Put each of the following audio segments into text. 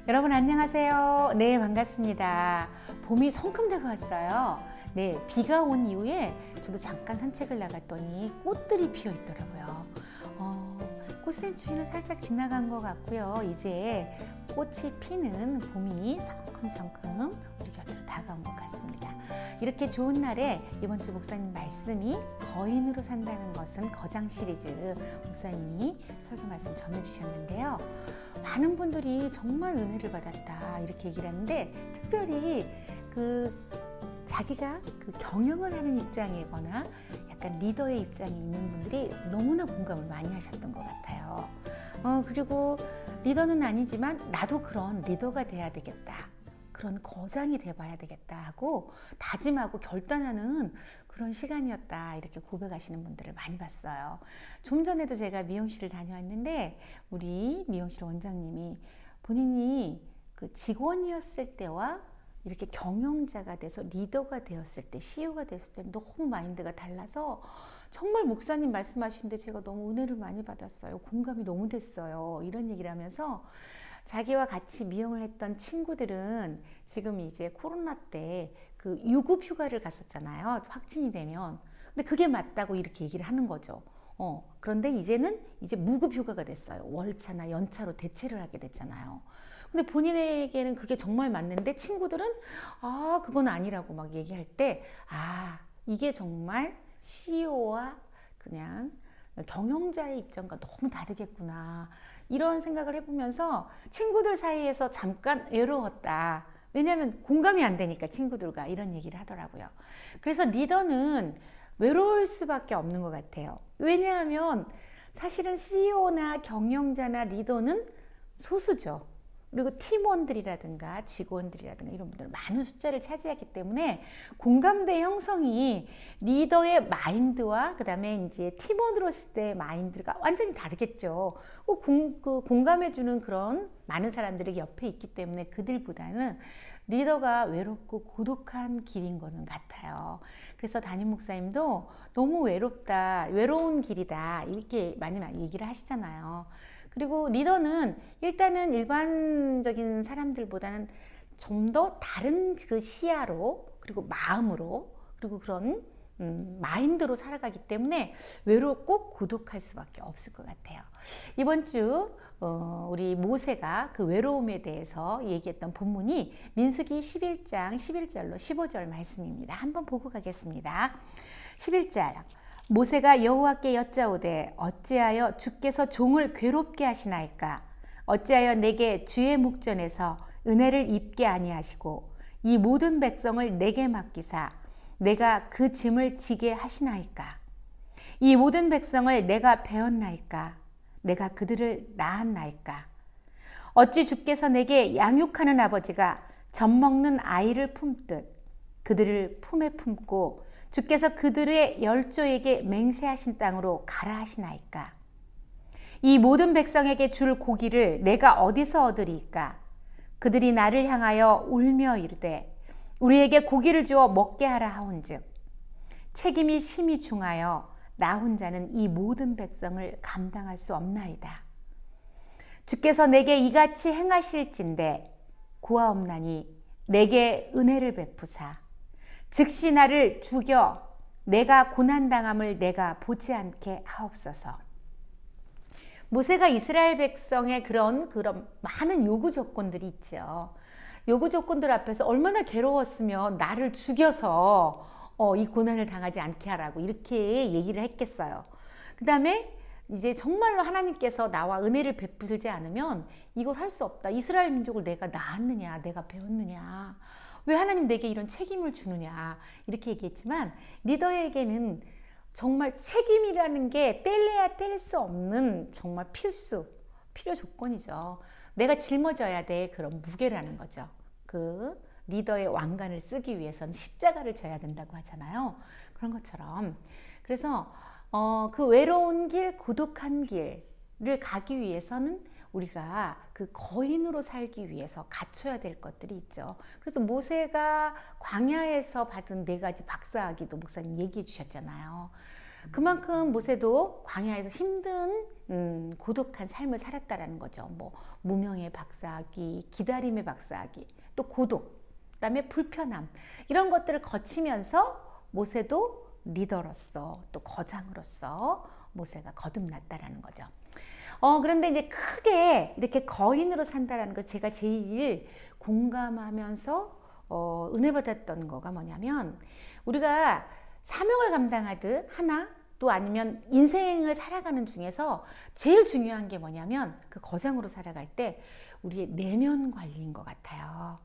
여러분 안녕하세요. 네, 반갑습니다. 봄이 성큼되고 왔어요. 네, 비가 온 이후에 저도 잠깐 산책을 나갔더니 꽃들이 피어 있더라고요. 꽃샘추위는 살짝 지나간 것 같고요. 이제 꽃이 피는 봄이 성큼성큼 우리 곁으로 다가온 것 같습니다. 이렇게 좋은 날에 이번 주 목사님 말씀이 거인으로 산다는 것은 거장 시리즈 목사님이 설교 말씀 전해주셨는데요. 많은 분들이 정말 은혜를 받았다 이렇게 얘기를 하는데, 특별히 자기가 경영을 하는 입장이거나 약간 리더의 입장에 있는 분들이 너무나 공감을 많이 하셨던 것 같아요. 그리고 리더는 아니지만 나도 그런 리더가 돼야 되겠다, 그런 거장이 돼봐야 되겠다 하고 다짐하고 결단하는 그런 시간이었다, 이렇게 고백하시는 분들을 많이 봤어요. 좀 전에도 제가 미용실을 다녀왔는데 우리 미용실 원장님이 본인이 직원이었을 때와 이렇게 경영자가 돼서 리더가 되었을 때, CEO가 됐을 때 너무 마인드가 달라서 정말 목사님 말씀하시는데 제가 너무 은혜를 많이 받았어요. 공감이 너무 됐어요. 이런 얘기를 하면서 자기와 같이 미용을 했던 친구들은 지금 이제 코로나 때 유급 휴가를 갔었잖아요. 확진이 되면. 근데 그게 맞다고 이렇게 얘기를 하는 거죠. 그런데 이제는 무급 휴가가 됐어요. 월차나 연차로 대체를 하게 됐잖아요. 근데 본인에게는 그게 정말 맞는데 친구들은 그건 아니라고 막 얘기할 때, 이게 정말 CEO와 그냥 경영자의 입장과 너무 다르겠구나, 이런 생각을 해보면서 친구들 사이에서 잠깐 외로웠다. 왜냐하면 공감이 안 되니까 친구들과, 이런 얘기를 하더라고요. 그래서 리더는 외로울 수밖에 없는 것 같아요. 왜냐하면 사실은 CEO나 경영자나 리더는 소수죠. 그리고 팀원들이라든가 직원들이라든가 이런 분들 많은 숫자를 차지하기 때문에 공감대 형성이 리더의 마인드와 그 다음에 이제 팀원으로서 의 마인드가 완전히 다르겠죠. 공감해주는 그런 많은 사람들이 옆에 있기 때문에 그들보다는 리더가 외롭고 고독한 길인 거는 같아요. 그래서 담임 목사님도 너무 외롭다, 외로운 길이다, 이렇게 많이 얘기를 하시잖아요. 그리고 리더는 일단은 일반적인 사람들보다는 좀 더 다른 시야로, 그리고 마음으로, 그리고 그런 마인드로 살아가기 때문에 외롭고 고독할 수밖에 없을 것 같아요. 이번 주 우리 모세가 그 외로움에 대해서 얘기했던 본문이 민수기 11장 11절로 15절 말씀입니다. 한번 보고 가겠습니다. 11절. 모세가 여호와께 여짜오되 어찌하여 주께서 종을 괴롭게 하시나이까? 어찌하여 내게 주의 목전에서 은혜를 입게 아니하시고 이 모든 백성을 내게 맡기사 내가 그 짐을 지게 하시나이까? 이 모든 백성을 내가 배웠나이까? 내가 그들을 낳았나이까? 어찌 주께서 내게 양육하는 아버지가 젖먹는 아이를 품듯 그들을 품에 품고 주께서 그들의 열조에게 맹세하신 땅으로 가라 하시나이까? 이 모든 백성에게 줄 고기를 내가 어디서 얻으리이까? 그들이 나를 향하여 울며 이르되 우리에게 고기를 주어 먹게 하라 하온즉 책임이 심히 중하여 나 혼자는 이 모든 백성을 감당할 수 없나이다. 주께서 내게 이같이 행하실진대 구하옵나니 내게 은혜를 베푸사 즉시 나를 죽여 내가 고난당함을 내가 보지 않게 하옵소서. 모세가 이스라엘 백성의 그런 많은 요구 조건들이 있죠. 요구 조건들 앞에서 얼마나 괴로웠으면 나를 죽여서 이 고난을 당하지 않게 하라고 이렇게 얘기를 했겠어요. 그 다음에 이제 정말로 하나님께서 나와 은혜를 베풀지 않으면 이걸 할 수 없다. 이스라엘 민족을 내가 낳았느냐, 내가 배웠느냐, 왜 하나님 내게 이런 책임을 주느냐, 이렇게 얘기했지만 리더에게는 정말 책임이라는 게 뗄래야 뗄 수 없는 정말 필요 조건이죠. 내가 짊어져야 될 그런 무게라는 거죠. 그 리더의 왕관을 쓰기 위해서는 십자가를 져야 된다고 하잖아요. 그런 것처럼. 그래서 그 외로운 길, 고독한 길을 가기 위해서는 우리가 그 거인으로 살기 위해서 갖춰야 될 것들이 있죠. 그래서 모세가 광야에서 받은 4가지 박사학위도 목사님 얘기해 주셨잖아요. 그만큼 모세도 광야에서 힘든 고독한 삶을 살았다라는 거죠. 뭐 무명의 박사하기, 기다림의 박사하기, 또 고독, 그다음에 불편함 이런 것들을 거치면서 모세도 리더로서 또 거장으로서 모세가 거듭났다라는 거죠. 그런데 이제 크게 이렇게 거인으로 산다라는 거 제가 제일 공감하면서 은혜 받았던 거가 뭐냐면 우리가 사명을 감당하듯 하나 또 아니면 인생을 살아가는 중에서 제일 중요한 게 뭐냐면 그 거장으로 살아갈 때 우리의 내면 관리인 것 같아요.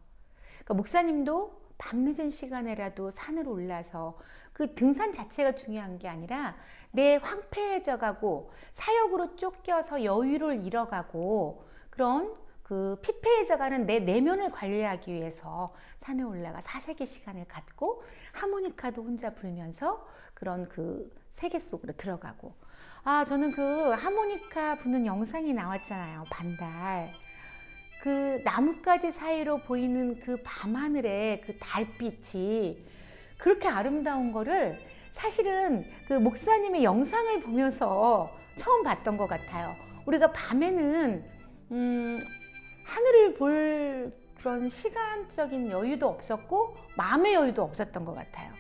그러니까 목사님도 밤늦은 시간에라도 산을 올라서 그 등산 자체가 중요한 게 아니라 내 황폐해져 가고 사역으로 쫓겨서 여유를 잃어가고 그런 그 피폐해져가는 내 내면을 관리하기 위해서 산에 올라가 사색의 시간을 갖고 하모니카도 혼자 불면서 그런 그 세계 속으로 들어가고 저는 그 하모니카 부는 영상이 나왔잖아요. 반달 그 나뭇가지 사이로 보이는 그 밤하늘의 그 달빛이 그렇게 아름다운 거를 사실은 그 목사님의 영상을 보면서 처음 봤던 것 같아요. 우리가 밤에는 하늘을 볼 그런 시간적인 여유도 없었고 마음의 여유도 없었던 것 같아요.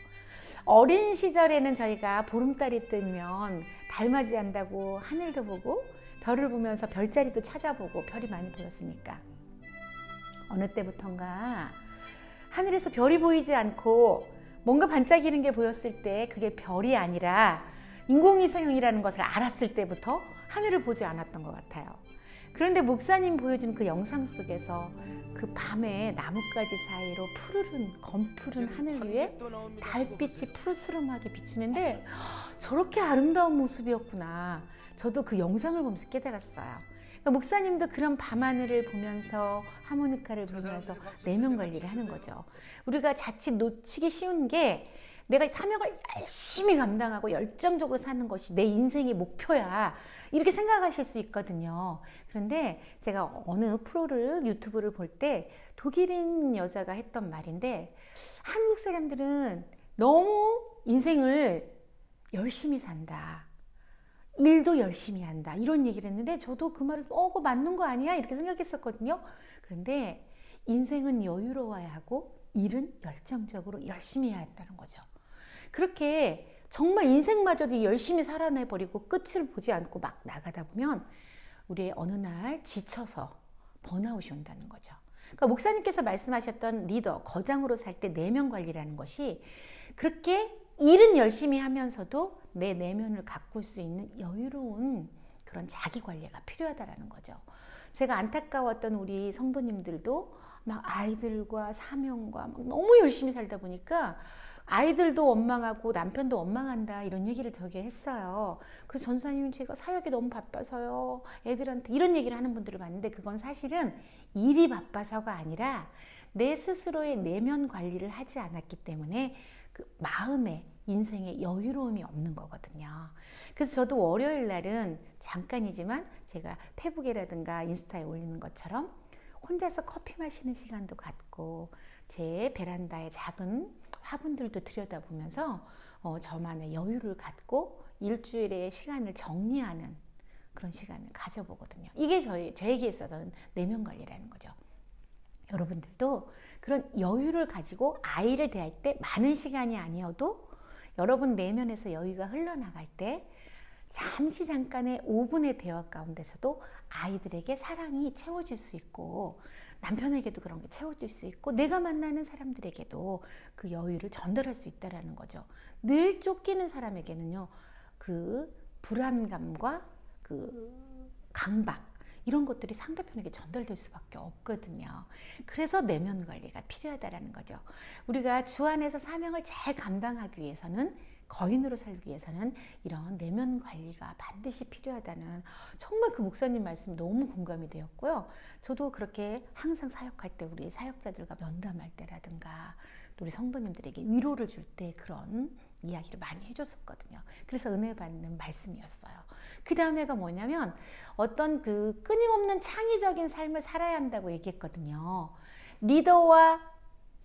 어린 시절에는 저희가 보름달이 뜨면 달맞이 한다고 하늘도 보고 별을 보면서 별자리도 찾아보고 별이 많이 보였으니까 어느 때부턴가 하늘에서 별이 보이지 않고 뭔가 반짝이는 게 보였을 때 그게 별이 아니라 인공위성이라는 것을 알았을 때부터 하늘을 보지 않았던 것 같아요. 그런데 목사님 보여준 그 영상 속에서 그 밤에 나뭇가지 사이로 푸르른 검푸른 하늘 위에 달빛이 푸르스름하게 비치는데 저렇게 아름다운 모습이었구나. 저도 그 영상을 보면서 깨달았어요. 그러니까 목사님도 그런 밤하늘을 보면서 하모니카를 불면서 내면 관리를 하는 거죠. 우리가 자칫 놓치기 쉬운 게 내가 사명을 열심히 감당하고 열정적으로 사는 것이 내 인생의 목표야 이렇게 생각하실 수 있거든요. 그런데 제가 어느 프로를 유튜브를 볼 때 독일인 여자가 했던 말인데 한국 사람들은 너무 인생을 열심히 산다. 일도 열심히 한다. 이런 얘기를 했는데 저도 그 말을 그거 맞는 거 아니야? 이렇게 생각했었거든요. 그런데 인생은 여유로워야 하고 일은 열정적으로 열심히 해야 한다는 거죠. 그렇게 정말 인생마저도 열심히 살아내버리고 끝을 보지 않고 막 나가다 보면 우리 어느 날 지쳐서 번아웃이 온다는 거죠. 그러니까 목사님께서 말씀하셨던 리더, 거장으로 살 때 내면 관리라는 것이 그렇게 일은 열심히 하면서도 내 내면을 가꿀 수 있는 여유로운 그런 자기 관리가 필요하다라는 거죠. 제가 안타까웠던 우리 성도님들도 막 아이들과 사명과 막 너무 열심히 살다 보니까 아이들도 원망하고 남편도 원망한다 이런 얘기를 되게 했어요. 그래서 전사님 제가 사역이 너무 바빠서요. 애들한테 이런 얘기를 하는 분들을 봤는데 그건 사실은 일이 바빠서가 아니라 내 스스로의 내면 관리를 하지 않았기 때문에 그 마음에 인생에 여유로움이 없는 거거든요. 그래서 저도 월요일 날은 잠깐이지만 제가 페북이라든가 인스타에 올리는 것처럼 혼자서 커피 마시는 시간도 갖고 제 베란다에 작은 화분들도 들여다보면서 저만의 여유를 갖고 일주일의 시간을 정리하는 그런 시간을 가져보거든요. 이게 저에게 있어서는 내면 관리라는 거죠. 여러분들도 그런 여유를 가지고 아이를 대할 때 많은 시간이 아니어도 여러분 내면에서 여유가 흘러나갈 때 잠시 잠깐의 5분의 대화 가운데서도 아이들에게 사랑이 채워질 수 있고 남편에게도 그런 게 채워질 수 있고 내가 만나는 사람들에게도 그 여유를 전달할 수 있다는 거죠. 늘 쫓기는 사람에게는요, 그 불안감과 그 강박 이런 것들이 상대편에게 전달될 수밖에 없거든요. 그래서 내면 관리가 필요하다는 거죠. 우리가 주 안에서 사명을 잘 감당하기 위해서는 거인으로 살기 위해서는 이런 내면 관리가 반드시 필요하다는 정말 그 목사님 말씀이 너무 공감이 되었고요. 저도 그렇게 항상 사역할 때 우리 사역자들과 면담할 때라든가 또 우리 성도님들에게 위로를 줄 때 그런 이야기를 많이 해줬었거든요. 그래서 은혜 받는 말씀이었어요. 그 다음에가 뭐냐면 어떤 그 끊임없는 창의적인 삶을 살아야 한다고 얘기했거든요. 리더와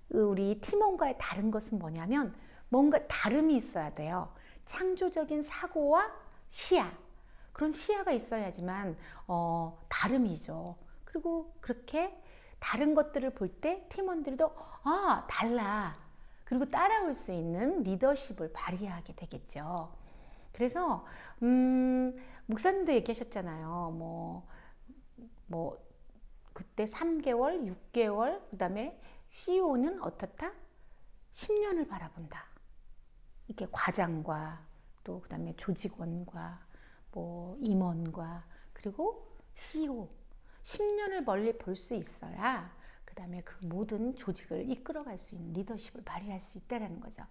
우리 팀원과의 다른 것은 뭐냐면 뭔가 다름이 있어야 돼요. 창조적인 사고와 시야, 그런 시야가 있어야지만 다름이죠. 그리고 그렇게 다른 것들을 볼 때 팀원들도 달라, 그리고 따라올 수 있는 리더십을 발휘하게 되겠죠. 그래서 목사님도 얘기하셨잖아요. 그때 3개월, 6개월, 그 다음에 CEO는 어떻다? 10년을 바라본다. 이렇게 과장과 또 그 다음에 조직원과 임원과 그리고 CEO 10년을 멀리 볼 수 있어야 그 다음에 그 모든 조직을 이끌어갈 수 있는 리더십을 발휘할 수 있다는 거죠.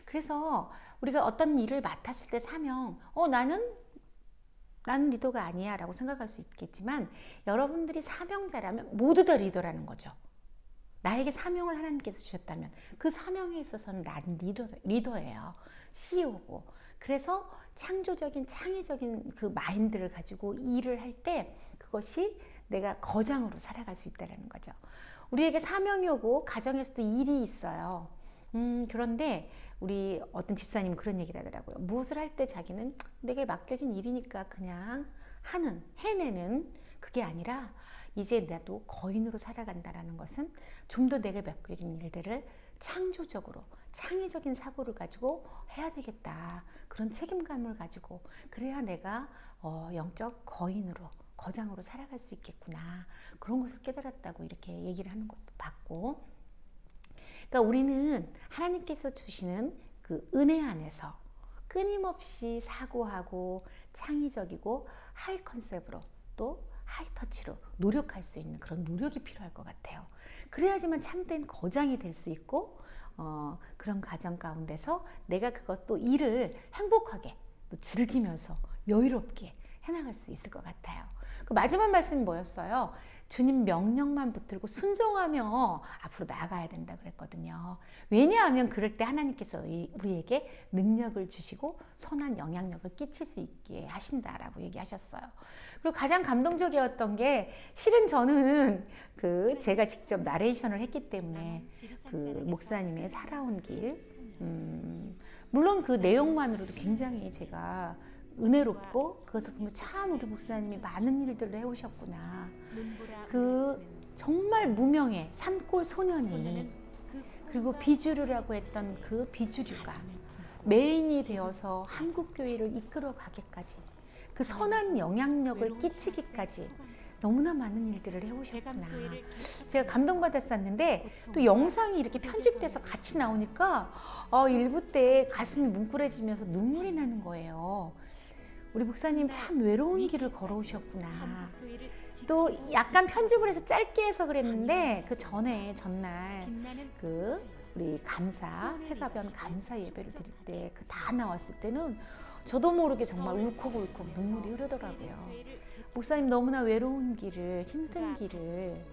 그래서 우리가 어떤 일을 맡았을 때 사명, 나는 리더가 아니야 라고 생각할 수 있겠지만, 여러분들이 사명자라면 모두 다 리더라는 거죠. 나에게 사명을 하나님께서 주셨다면 그 사명에 있어서는 나는 리더예요. CEO고. 그래서 창조적인 창의적인 그 마인드를 가지고 일을 할 때 그것이 내가 거장으로 살아갈 수 있다는 거죠. 우리에게 사명이 오고 가정에서도 일이 있어요. 그런데 우리 어떤 집사님 그런 얘기를 하더라고요. 무엇을 할 때 자기는 내게 맡겨진 일이니까 그냥 해내는 그게 아니라 이제 나도 거인으로 살아간다라는 것은 좀 더 내게 맡겨진 일들을 창조적으로 창의적인 사고를 가지고 해야 되겠다. 그런 책임감을 가지고 그래야 내가 영적 거장으로 살아갈 수 있겠구나. 그런 것을 깨달았다고 이렇게 얘기를 하는 것도 봤고, 그러니까 우리는 하나님께서 주시는 그 은혜 안에서 끊임없이 사고하고 창의적이고 하이 컨셉으로 또 하이 터치로 노력할 수 있는 그런 노력이 필요할 것 같아요. 그래야지만 참된 거장이 될 수 있고 그런 과정 가운데서 내가 그것도 일을 행복하게 또 즐기면서 여유롭게 해나갈 수 있을 것 같아요. 그 마지막 말씀이 뭐였어요? 주님 명령만 붙들고 순종하며 앞으로 나아가야 된다 그랬거든요. 왜냐하면 그럴 때 하나님께서 우리에게 능력을 주시고 선한 영향력을 끼칠 수 있게 하신다라고 얘기하셨어요. 그리고 가장 감동적이었던 게, 실은 저는 제가 직접 나레이션을 했기 때문에 그 목사님의 살아온 길, 물론 그 내용만으로도 굉장히 제가 은혜롭고, 그것을 보면 참 우리 목사님이 많은 일들을 해오셨구나. 정말 무명의 산골 소년이, 그리고 비주류라고 했던 그 비주류가 메인이 되어서 한국교회를 이끌어가기까지, 그 선한 영향력을 끼치기까지 너무나 많은 일들을 해오셨구나. 제가 감동받았었는데, 또 영상이 이렇게 편집돼서 같이 나오니까 일부 때 가슴이 뭉클해지면서 눈물이 나는 거예요. 우리 목사님 참 외로운 길을 걸어오셨구나. 또 약간 편집을 해서 짧게 해서 그랬는데, 그 전날 우리 회가변 감사 예배를 드릴 때 다 나왔을 때는 저도 모르게 정말 울컥울컥 눈물이 흐르더라고요. 목사님 너무나 외로운 길을, 힘든 길을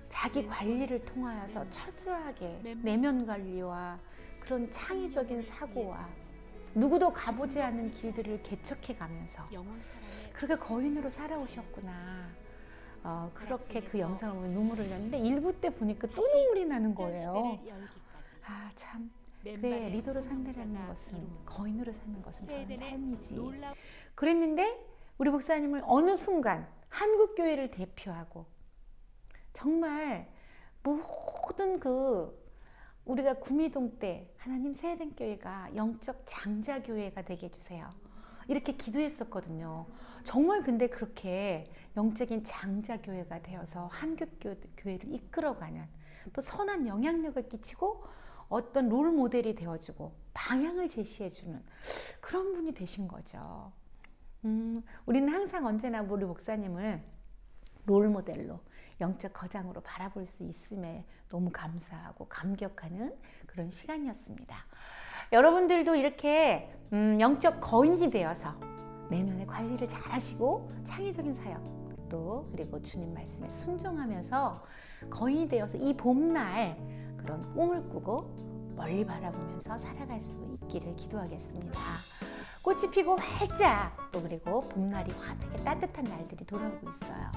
자기 관리를 통하여서 철저하게 내면 관리와 그런 창의적인 사고와 누구도 가보지 않은 길들을 개척해 가면서 그렇게 거인으로 살아오셨구나. 그렇게 그 영상을 보면 눈물을 흘렸는데, 일부 때 보니까 또 눈물이 나는 거예요. 참, 그래, 리더로 산다는 것은, 거인으로 사는 것은 저는 삶이지. 그랬는데 우리 목사님을 어느 순간 한국교회를 대표하고 정말 모든 우리가 구미동 때 하나님 세례교회가 영적 장자교회가 되게 해주세요, 이렇게 기도했었거든요. 정말 근데 그렇게 영적인 장자교회가 되어서 한국교회를 이끌어가는, 또 선한 영향력을 끼치고 어떤 롤 모델이 되어주고 방향을 제시해주는 그런 분이 되신 거죠. 우리는 항상 언제나 우리 목사님을 롤 모델로, 영적 거장으로 바라볼 수 있음에 너무 감사하고 감격하는 그런 시간이었습니다. 여러분들도 이렇게 영적 거인이 되어서 내면의 관리를 잘 하시고 창의적인 사역, 또 그리고 주님 말씀에 순종하면서 거인이 되어서 이 봄날 그런 꿈을 꾸고 멀리 바라보면서 살아갈 수 있기를 기도하겠습니다. 꽃이 피고 활짝, 또 그리고 봄날이 환하게 따뜻한 날들이 돌아오고 있어요.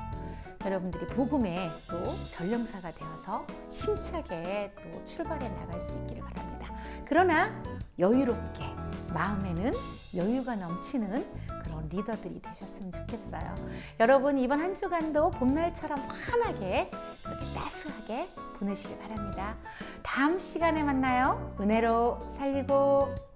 여러분들이 복음의 또 전령사가 되어서 힘차게 또 출발해 나갈 수 있기를 바랍니다. 그러나 여유롭게 마음에는 여유가 넘치는 그런 리더들이 되셨으면 좋겠어요. 여러분 이번 한 주간도 봄날처럼 환하게 그렇게 따스하게 보내시길 바랍니다. 다음 시간에 만나요. 은혜로 살리고